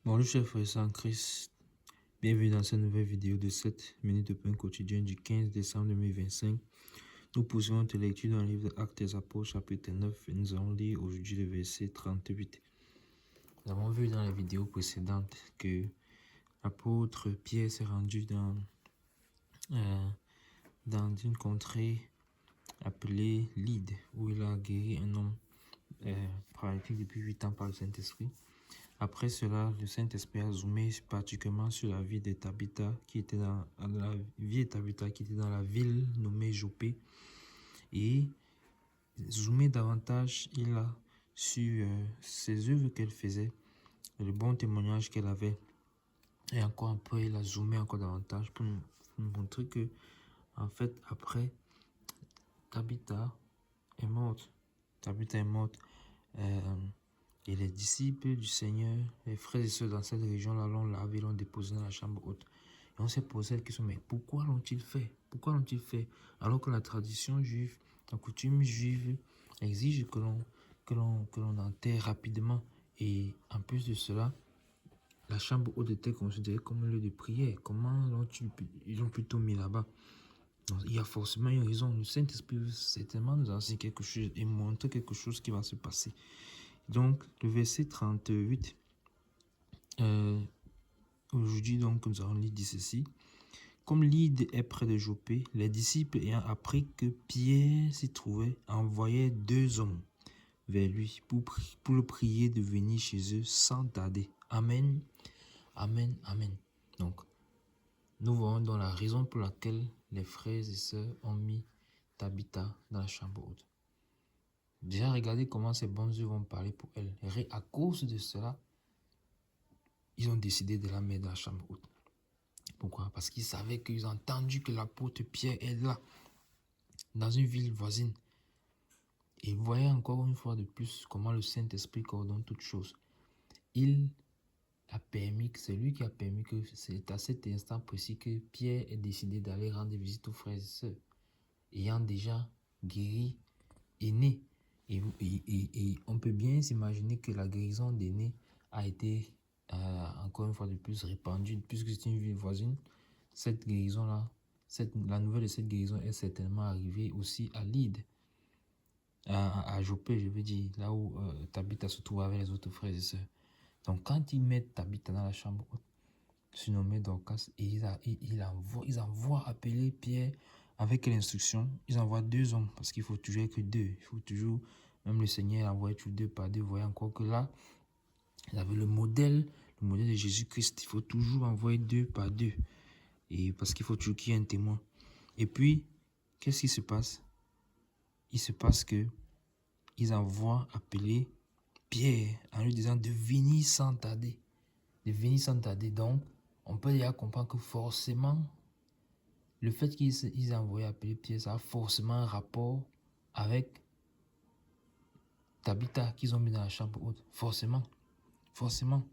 Bonjour chers frères et en Christ, bienvenue dans cette nouvelle vidéo de 7 minutes de pain quotidien du 15 décembre 2025. Nous poursuivons notre lecture dans le livre Actes des Apôtres chapitre 9 et nous allons lire aujourd'hui le verset 38. Nous avons vu dans la vidéo précédente que l'apôtre Pierre s'est rendu dans une contrée appelée Lyde où il a guéri un homme paralytique depuis 8 ans par le Saint-Esprit. Après cela, le Saint-Esprit a zoomé particulièrement sur la vie de Tabitha qui était dans la ville nommée Joppé. Et zoomé davantage, il a su ses œuvres qu'elle faisait, le bon témoignage qu'elle avait. Et encore un peu, il a zoomé encore davantage pour nous montrer que, en fait, après, Tabitha est morte. Tabitha est morte. Et les disciples du Seigneur, les frères et sœurs dans cette région-là, l'ont lavé, l'ont déposé dans la chambre haute. Et on s'est posé la question, mais pourquoi l'ont-ils fait? Pourquoi l'ont-ils fait? Alors que la tradition juive, la coutume juive exige que l'on enterre rapidement. Et en plus de cela, la chambre haute était considérée comme un lieu de prière. Comment ils ont plutôt mis là-bas? Il y a forcément une raison. Le Saint-Esprit veut certainement nous enseigner quelque chose et montrer quelque chose qui va se passer. Donc, le verset 38, aujourd'hui, donc, nous allons lire ceci. Comme Lyde est près de Joppé, les disciples ayant appris que Pierre s'y trouvait, envoyaient 2 hommes vers lui pour le prier de venir chez eux sans tarder. Amen, amen, amen. Donc, nous voyons dans la raison pour laquelle les frères et sœurs ont mis Tabitha dans la chambre haute. Déjà, regardez comment ces bons yeux vont parler pour elle. À cause de cela, ils ont décidé de la mettre dans la chambre haute. Pourquoi? Parce qu'ils savaient qu'ils ont entendu que l'apôtre Pierre est là, dans une ville voisine. Et vous voyez encore une fois de plus comment le Saint-Esprit coordonne toutes choses. C'est lui qui a permis que c'est à cet instant précis que Pierre ait décidé d'aller rendre visite aux frères et sœurs, ayant déjà guéri Aîné. Et on peut bien s'imaginer que la guérison d'Aîné a été encore une fois de plus répandue, puisque c'est une ville voisine. Cette guérison-là, la nouvelle de cette guérison est certainement arrivée aussi à Lyde, à Joppé, je veux dire, là où Tabitha se trouve avec les autres frères et sœurs. Donc quand ils mettent Tabitha dans la chambre haute, surnommée Dorcas, et ils envoient appeler Pierre avec l'instruction. Ils envoient 2 hommes, parce qu'il faut toujours que 2. Il faut toujours, même le Seigneur envoie toujours 2 par 2. Vous voyez encore que là, il avait le modèle de Jésus-Christ. Il faut toujours envoyer 2 par 2. Et parce qu'il faut toujours qu'il y ait un témoin. Et puis, qu'est-ce qui se passe? Il se passe que ils envoient appeler Pierre en lui disant de venir sans tarder. De venir sans tarder. Donc, on peut déjà comprendre que forcément, le fait qu'ils aient envoyé appeler Pierre, ça a forcément un rapport avec Tabitha qu'ils ont mis dans la chambre haute. Forcément. Forcément.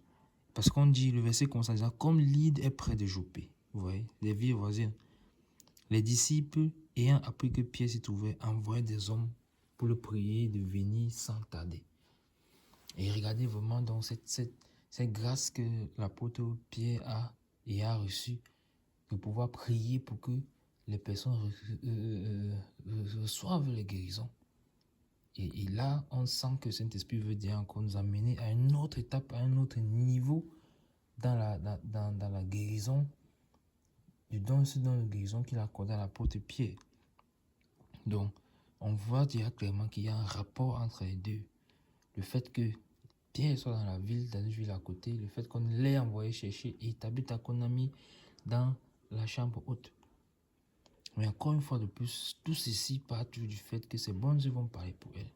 Parce qu'on dit, le verset commence en disant, comme Lyde est près de Joppé. Vous voyez, les villes voisines. Les disciples, ayant appris que Pierre s'y trouvait, envoyaient des hommes pour le prier de venir sans tarder. Et regardez vraiment donc cette grâce que l'apôtre Pierre a reçue de pouvoir prier pour que les personnes reçoivent les guérisons. Et là, on sent que le Saint-Esprit veut dire encore nous amener à une autre étape, à un autre niveau dans la guérison, du don de guérison qu'il a accordé à l'apôtre Pierre. Donc, on voit déjà clairement qu'il y a un rapport entre les deux. Le fait que Pierre soit dans la ville, dans une ville à côté, le fait qu'on l'ait envoyé chercher et Tabitha qu'on a mis dans la chambre haute. Mais encore une fois de plus, tout ceci part du fait que ces bonnes œuvres vont parler pour elle.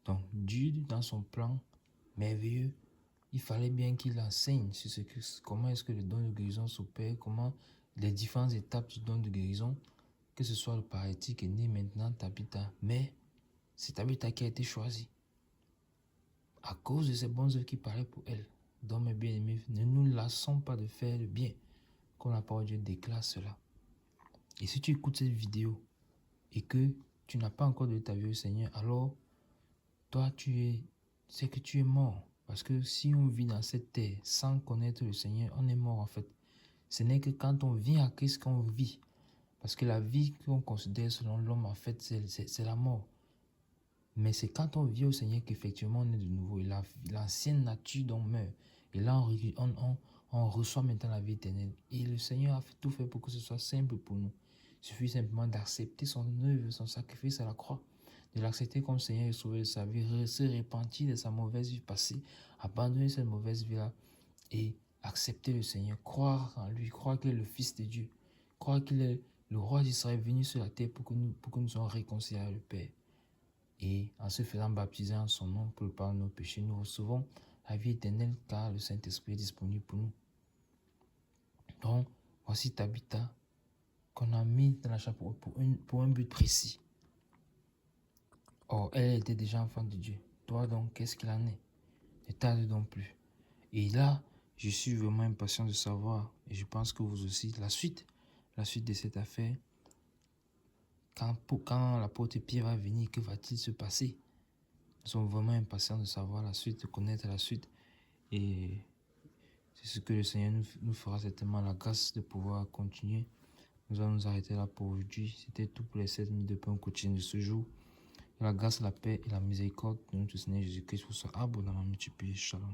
Donc, Dieu, dans son plan merveilleux, il fallait bien qu'il enseigne sur comment est-ce que le don de guérison s'opère, comment les différentes étapes du don de guérison, que ce soit le paralytique est né maintenant, Tabitha. Mais c'est Tabitha qui a été choisie. À cause de ces bonnes œuvres qui parlaient pour elle. Donc, mes bien-aimés, ne nous lassons pas de faire le bien, comme la parole de Dieu déclare cela. Et si tu écoutes cette vidéo et que tu n'as pas encore donné ta vie au Seigneur, alors toi, c'est que tu es mort. Parce que si on vit dans cette terre sans connaître le Seigneur, on est mort en fait. Ce n'est que quand on vient à Christ qu'on vit. Parce que la vie qu'on considère selon l'homme, en fait, c'est la mort. Mais c'est quand on vit au Seigneur qu'effectivement on est de nouveau. Et l'ancienne nature donc meurt. Et là, on reçoit maintenant la vie éternelle. Et le Seigneur a tout fait pour que ce soit simple pour nous. Il suffit simplement d'accepter son œuvre, son sacrifice à la croix. De l'accepter comme Seigneur et Sauveur de sa vie, se repentir de sa mauvaise vie passée, abandonner cette mauvaise vie-là et accepter le Seigneur, croire en lui, croire qu'il est le Fils de Dieu, croire qu'il est le roi d'Israël venu sur la terre pour que nous soyons réconciliés avec le Père. Et en se faisant baptiser en son nom pour le pardon de nos péchés, nous recevons la vie éternelle car le Saint-Esprit est disponible pour nous. Donc, voici Tabitha qu'on a mis dans la chambre pour un but précis. Or, elle était déjà enfant de Dieu. Toi donc, qu'est-ce qu'il en est? Ne tarde donc plus. Et là, je suis vraiment impatient de savoir, et je pense que vous aussi, la suite de cette affaire. Quand l'apôtre Pierre va venir, que va-t-il se passer? Nous sommes vraiment impatients de savoir la suite, de connaître la suite. Et c'est ce que le Seigneur nous fera certainement la grâce de pouvoir continuer. Nous allons nous arrêter là pour aujourd'hui. C'était tout pour les 7 minutes de pain coaching de ce jour. Que la grâce, la paix et la miséricorde de notre Seigneur Jésus-Christ vous soient abondamment multipliés. Shalom.